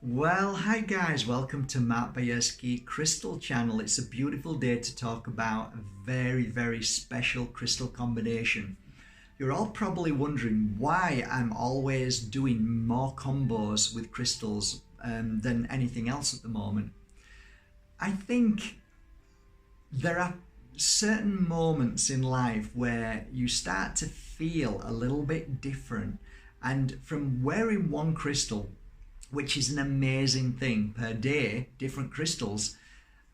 Well, hi guys, welcome to Mark Bajerski Crystal Channel. It's a beautiful day to talk about a very special crystal combination. You're all probably wondering why I'm always doing more combos with crystals than anything else at the moment. I think there are certain moments in life where you start to feel a little bit different, and from wearing one crystal, which is an amazing thing per day, different crystals,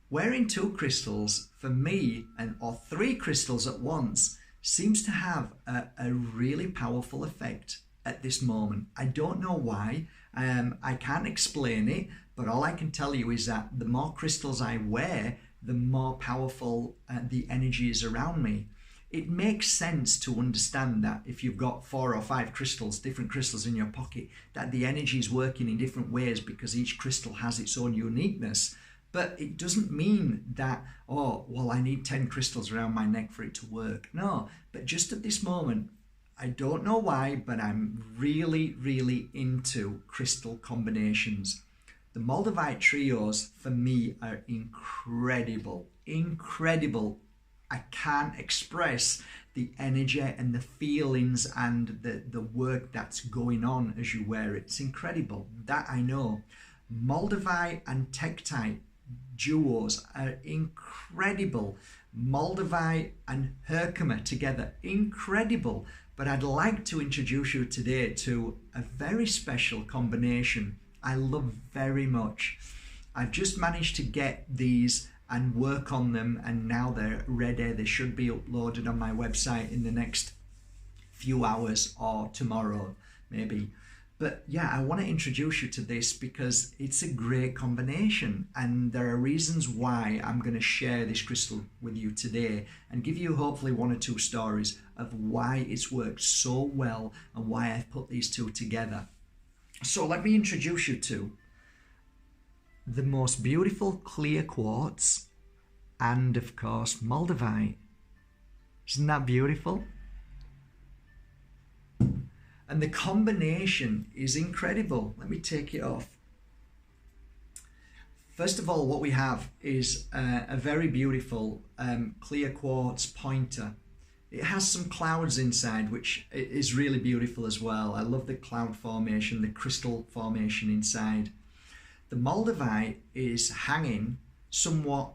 wearing two crystals for me, or three crystals at once, seems to have a really powerful effect at this moment. I don't know why. I can't explain it, but all I can tell you is that the more crystals I wear, the more powerful the energy is around me. It makes sense to understand that if you've got 4 or 5 crystals, different crystals in your pocket, that the energy is working in different ways because each crystal has its own uniqueness. But it doesn't mean that, oh, well, I need 10 crystals around my neck for it to work. No, but just at this moment, I don't know why, but I'm really into crystal combinations. The Moldavite trios for me are incredible. I can't express the energy and the feelings and the work that's going on as you wear it. It's incredible, that I know. Moldavite and Tektite duos are incredible. Moldavite and Herkimer together, incredible. But I'd like to introduce you today to a very special combination I love very much. I've just managed to get these and work on them, and now they're ready. They should be uploaded on my website in the next few hours or tomorrow maybe. But yeah, I want to introduce you to this because it's a great combination, and there are reasons why I'm going to share this crystal with you today and give you hopefully 1 or 2 stories of why it's worked so well and why I've put these two together. So let me introduce you to the most beautiful clear quartz and of course Moldavite. Isn't that beautiful? And the combination is incredible. Let me take it off. First of all, what we have is a very beautiful clear quartz pointer. It has some clouds inside, which is really beautiful as well. I love the cloud formation, the crystal formation inside. The Moldavite is hanging somewhat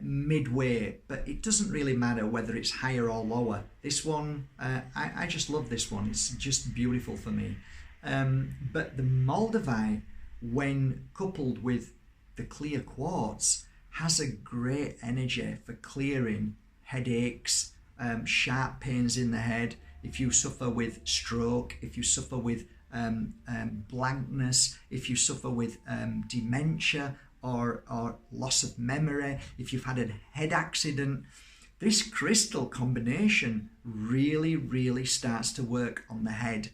midway, but it doesn't really matter whether it's higher or lower. This one, I just love this one. It's just beautiful for me. But the Moldavite, when coupled with the clear quartz, has a great energy for clearing headaches, sharp pains in the head. If you suffer with stroke, if you suffer with blankness, if you suffer with dementia or loss of memory, if you've had a head accident, this crystal combination really starts to work on the head.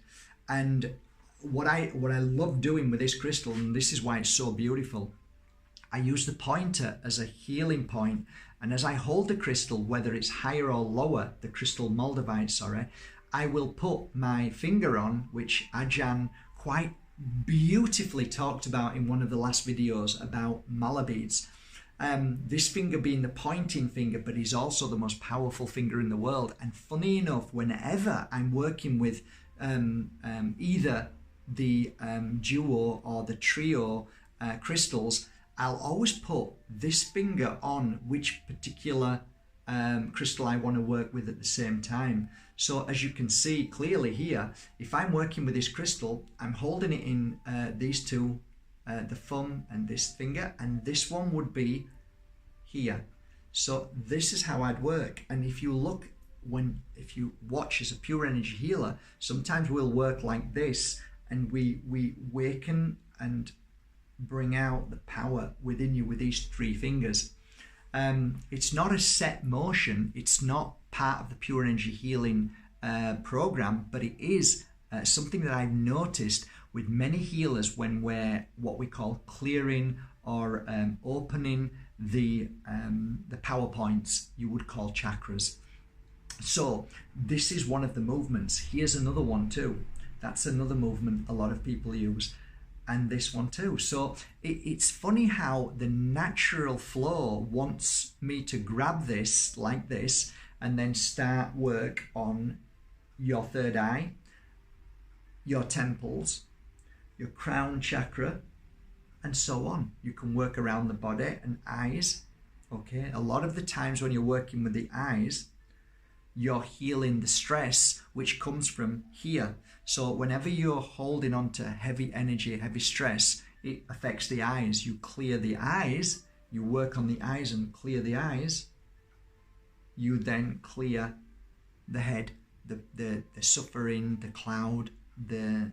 And what I love doing with this crystal, and this is why it's so beautiful, I use the pointer as a healing point, and as I hold the crystal, whether it's higher or lower, the crystal Moldavite, sorry, I will put my finger on, which Ajahn quite beautifully talked about in one of the last videos about mala beads. This finger being the pointing finger, but is also the most powerful finger in the world. And funny enough, whenever I'm working with either the duo or the trio crystals, I'll always put this finger on which particular crystal I want to work with at the same time. So as you can see clearly here, if I'm working with this crystal, I'm holding it in these two, the thumb and this finger, and this one would be here. So this is how I'd work. And if you look, if you watch as a pure energy healer, sometimes we'll work like this, and we waken and bring out the power within you with these 3 fingers. It's not a set motion, it's not part of the pure energy healing program, but it is something that I've noticed with many healers when we're what we call clearing or opening the power points you would call chakras. So this is one of the movements. Here's another one too. That's another movement a lot of people use. and this one too. So it's funny how the natural flow wants me to grab this like this and then start work on your third eye, your temples, your crown chakra, and so on. You can work around the body and eyes. Okay, a lot of the times when you're working with the eyes, you're healing the stress which comes from here. So whenever you're holding on to heavy energy, heavy stress, it affects the eyes. You clear the eyes, you work on the eyes and clear the eyes. You then clear the head, the suffering, the cloud, the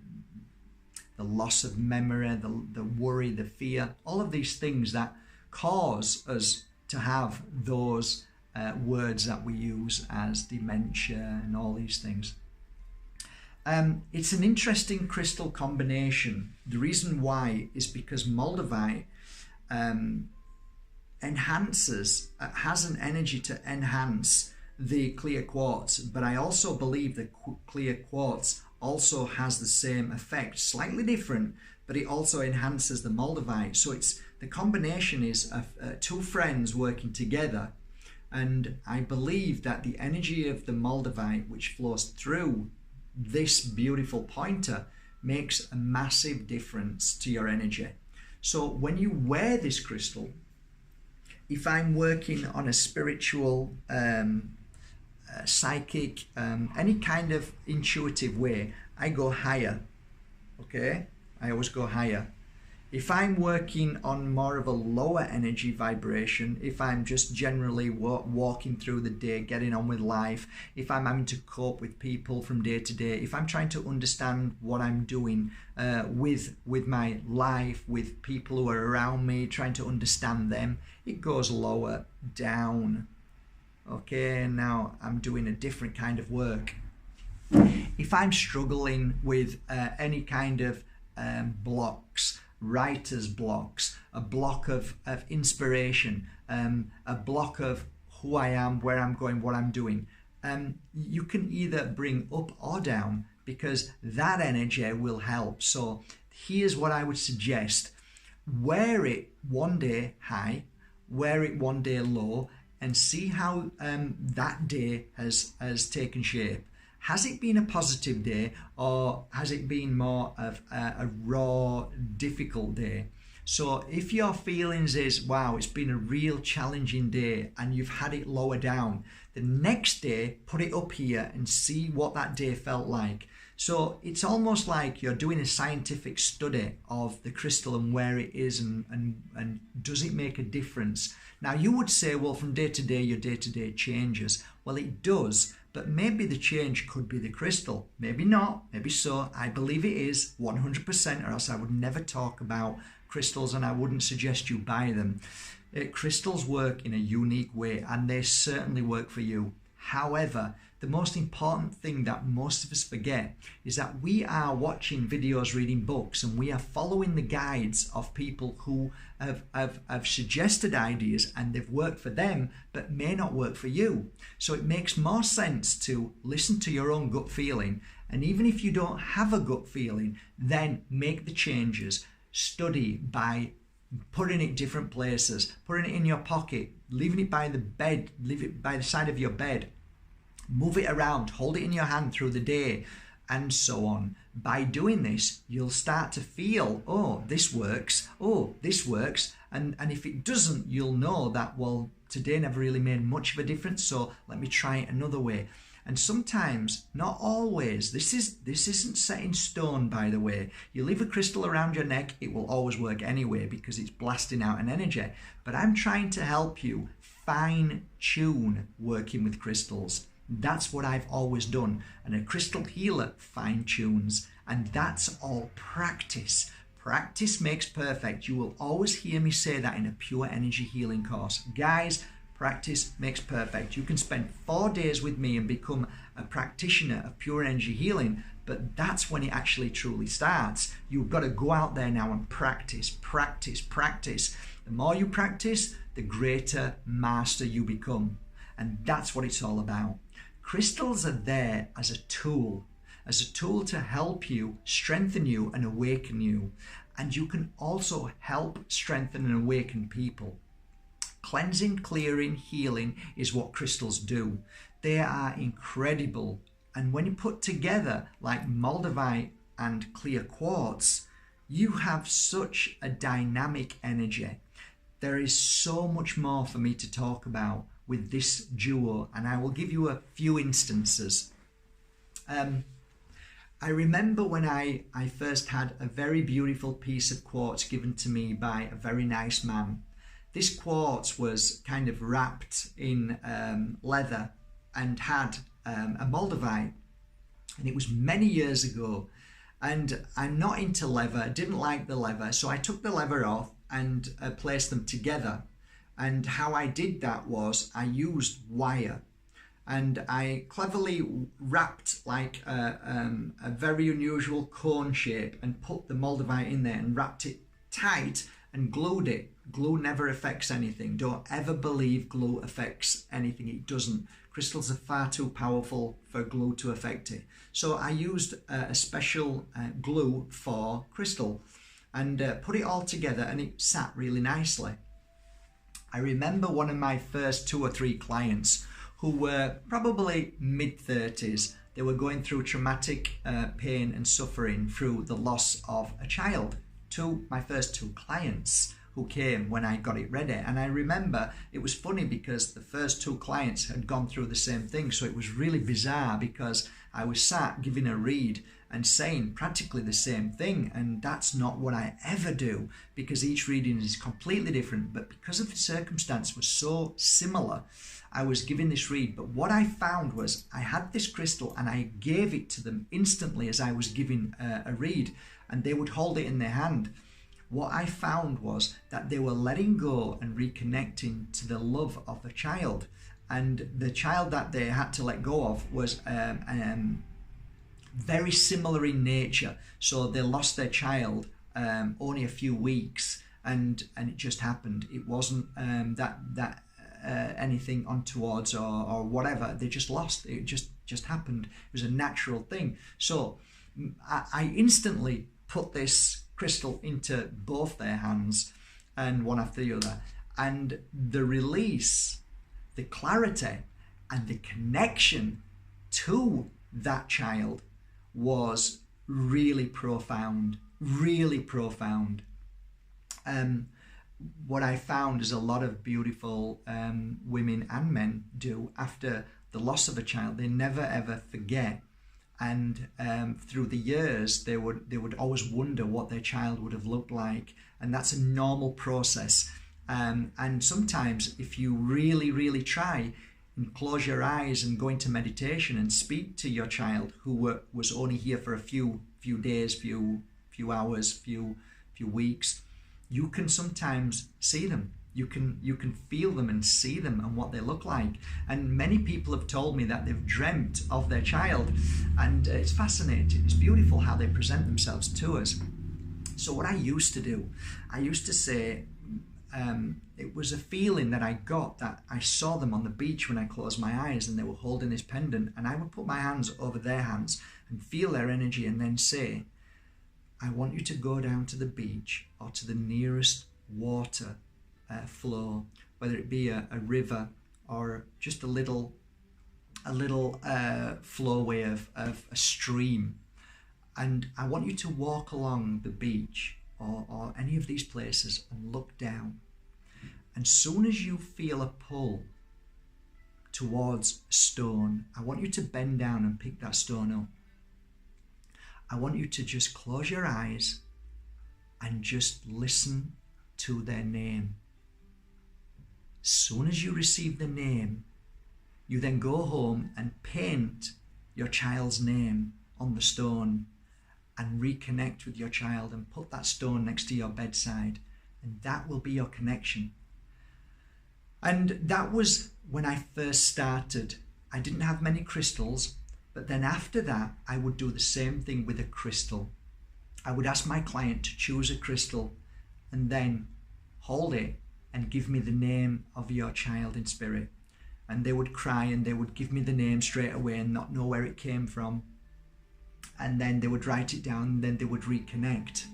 loss of memory, the worry, the fear, all of these things that cause us to have those words that we use as dementia and all these things. It's an interesting crystal combination. The reason why is because Moldavite has an energy to enhance the clear quartz, but I also believe the clear quartz also has the same effect, slightly different, but it also enhances the Moldavite. So it's the combination is of two friends working together, and I believe that the energy of the Moldavite, which flows through this beautiful pointer, makes a massive difference to your energy. So when you wear this crystal, if I'm working on a spiritual, psychic, any kind of intuitive way, I go higher. Okay, I always go higher. If I'm working on more of a lower energy vibration, if I'm just generally walking through the day, getting on with life, if I'm having to cope with people from day to day, if I'm trying to understand what I'm doing with my life, with people who are around me, trying to understand them, it goes lower down. Okay, now I'm doing a different kind of work. If I'm struggling with any kind of blocks, writer's blocks, a block of inspiration, a block of who I am, where I'm going, what I'm doing, you can either bring up or down, because that energy will help. So here's what I would suggest. Wear it one day high, wear it one day low, and see how that day has taken shape. Has it been a positive day, or has it been more of a raw, difficult day? So if your feelings is, wow, it's been a real challenging day, and you've had it lower down, the next day, put it up here and see what that day felt like. So it's almost like you're doing a scientific study of the crystal and where it is, and does it make a difference? Now you would say, well, from day to day, your day-to-day changes. Well, it does, but maybe the change could be the crystal. Maybe not, maybe so. I believe it is 100%, or else I would never talk about crystals and I wouldn't suggest you buy them. Crystals work in a unique way, and they certainly work for you. However, the most important thing that most of us forget is that we are watching videos, reading books, and we are following the guides of people who have suggested ideas, and they've worked for them but may not work for you. So it makes more sense to listen to your own gut feeling, and even if you don't have a gut feeling, then make the changes. Study by putting it different places, putting it in your pocket, leaving it by the bed, leave it by the side of your bed. Move it around, hold it in your hand through the day, and so on. By doing this, you'll start to feel, oh, this works, oh, this works. And if it doesn't, you'll know that, well, today never really made much of a difference, so let me try it another way. And sometimes, not always, this isn't set in stone, by the way. You leave a crystal around your neck, it will always work anyway because it's blasting out an energy. But I'm trying to help you fine-tune working with crystals. That's what I've always done, and a crystal healer fine-tunes, and that's all practice. Practice makes perfect. You will always hear me say that in a pure energy healing course. Guys, practice makes perfect. You can spend 4 days with me and become a practitioner of pure energy healing, but that's when it actually truly starts. You've got to go out there now and practice, practice, practice. The more you practice, the greater master you become, and that's what it's all about. Crystals are there as a tool to help you, strengthen you, and awaken you. and you can also help strengthen and awaken people. Cleansing, clearing, healing is what crystals do. They are incredible, and when you put together like Moldavite and clear quartz, you have such a dynamic energy. There is so much more for me to talk about with this duo, and I will give you a few instances. I remember when I first had a very beautiful piece of quartz given to me by a very nice man. This quartz was kind of wrapped in leather and had a Moldavite, and it was many years ago, and I'm not into leather, didn't like the leather, so I took the leather off and placed them together. And how I did that was I used wire, and I cleverly wrapped like a very unusual cone shape and put the Moldavite in there and wrapped it tight and glued it. Glue never affects anything. Don't ever believe glue affects anything. It doesn't. Crystals are far too powerful for glue to affect it. So I used a special glue for crystal and put it all together, and it sat really nicely. I remember one of my first 2 or 3 clients who were probably mid-30s. They were going through traumatic pain and suffering through the loss of a child. My first 2 clients who came when I got it ready. And I remember it was funny because the first 2 clients had gone through the same thing. So it was really bizarre because I was sat giving a read and saying practically the same thing. And that's not what I ever do, because each reading is completely different. But because of the circumstance was so similar, I was giving this read. But what I found was I had this crystal and I gave it to them instantly as I was giving a read, and they would hold it in their hand. What I found was that they were letting go and reconnecting to the love of the child. And the child that they had to let go of was very similar in nature. So they lost their child only a few weeks, and it just happened. It wasn't anything untowards or whatever. They just lost. It just happened. It was a natural thing. So I instantly put this crystal into both their hands, and one after the other, and the release, the clarity and the connection to that child was really profound, really profound. What I found is a lot of beautiful women and men do after the loss of a child. They never ever forget, and through the years they would always wonder what their child would have looked like, and that's a normal process. And sometimes if you really try and close your eyes and go into meditation and speak to your child who was only here for a few days, few hours, few weeks, you can sometimes see them. You can feel them and see them and what they look like. And many people have told me that they've dreamt of their child, and it's fascinating. It's beautiful how they present themselves to us. So what I used to do, I used to say, it was a feeling that I got that I saw them on the beach when I closed my eyes and they were holding this pendant, and I would put my hands over their hands and feel their energy and then say, I want you to go down to the beach or to the nearest water flow, whether it be a river or just a little flowway of a stream, and I want you to walk along the beach or any of these places and look down. And soon as you feel a pull towards a stone, I want you to bend down and pick that stone up. I want you to just close your eyes and just listen to their name. Soon as you receive the name, you then go home and paint your child's name on the stone and reconnect with your child and put that stone next to your bedside, and that will be your connection. And that was when I first started. I didn't have many crystals, but then after that I would do the same thing with a crystal. I would ask my client to choose a crystal and then hold it and give me the name of your child in spirit. And they would cry and they would give me the name straight away and not know where it came from. And then they would write it down and then they would reconnect.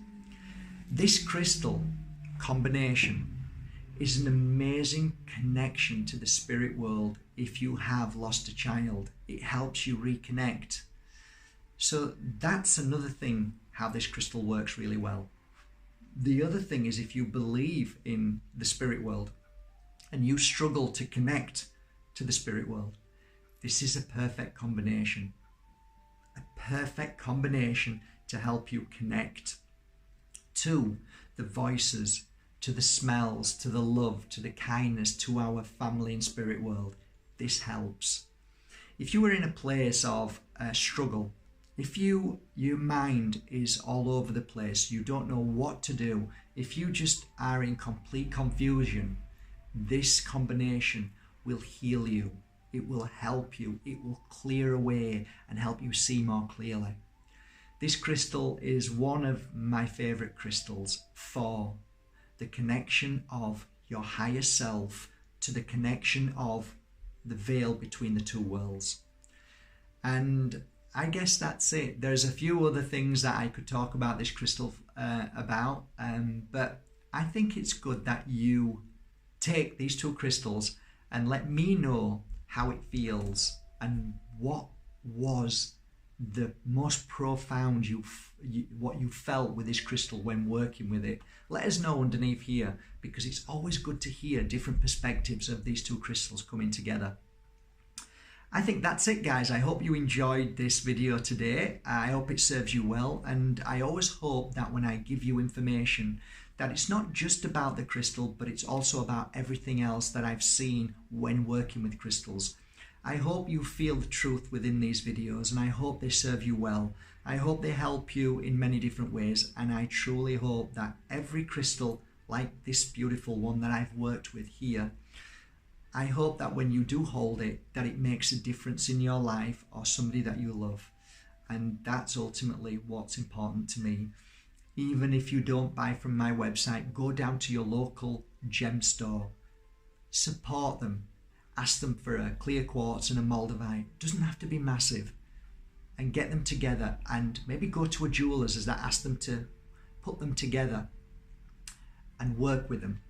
This crystal combination is an amazing connection to the spirit world. If you have lost a child, it helps you reconnect. So that's another thing, how this crystal works really well. The other thing is, if you believe in the spirit world and you struggle to connect to the spirit world, this is a perfect combination. A perfect combination to help you connect to the voices, to the smells, to the love, to the kindness, to our family and spirit world. This helps. If you were in a place of struggle, if your mind is all over the place, you don't know what to do, if you just are in complete confusion, this combination will heal you. It will help you. It will clear away and help you see more clearly. This crystal is one of my favorite crystals for the connection of your higher self to the connection of the veil between the two worlds. And I guess that's it. There's a few other things that I could talk about this crystal but I think it's good that you take these two crystals and let me know how it feels and what was the most profound what you felt with this crystal when working with it. Let us know underneath here, because it's always good to hear different perspectives of these two crystals coming together. I think that's it, guys. I hope you enjoyed this video today. I hope it serves you well, and I always hope that when I give you information that it's not just about the crystal, but it's also about everything else that I've seen when working with crystals. I hope you feel the truth within these videos, and I hope they serve you well. I hope they help you in many different ways, and I truly hope that every crystal, like this beautiful one that I've worked with here, I hope that when you do hold it, that it makes a difference in your life or somebody that you love. And that's ultimately what's important to me. Even if you don't buy from my website, go down to your local gem store, support them, ask them for a clear quartz and a Moldavite. It doesn't have to be massive, and get them together, and maybe go to a jeweler's that ask them to put them together and work with them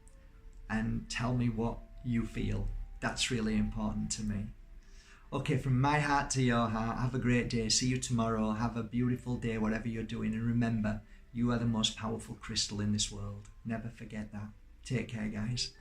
and tell me what you feel. That's really important to me. Okay, from my heart to your heart, have a great day. See you tomorrow. Have a beautiful day, whatever you're doing. And remember, you are the most powerful crystal in this world. Never forget that. Take care, guys.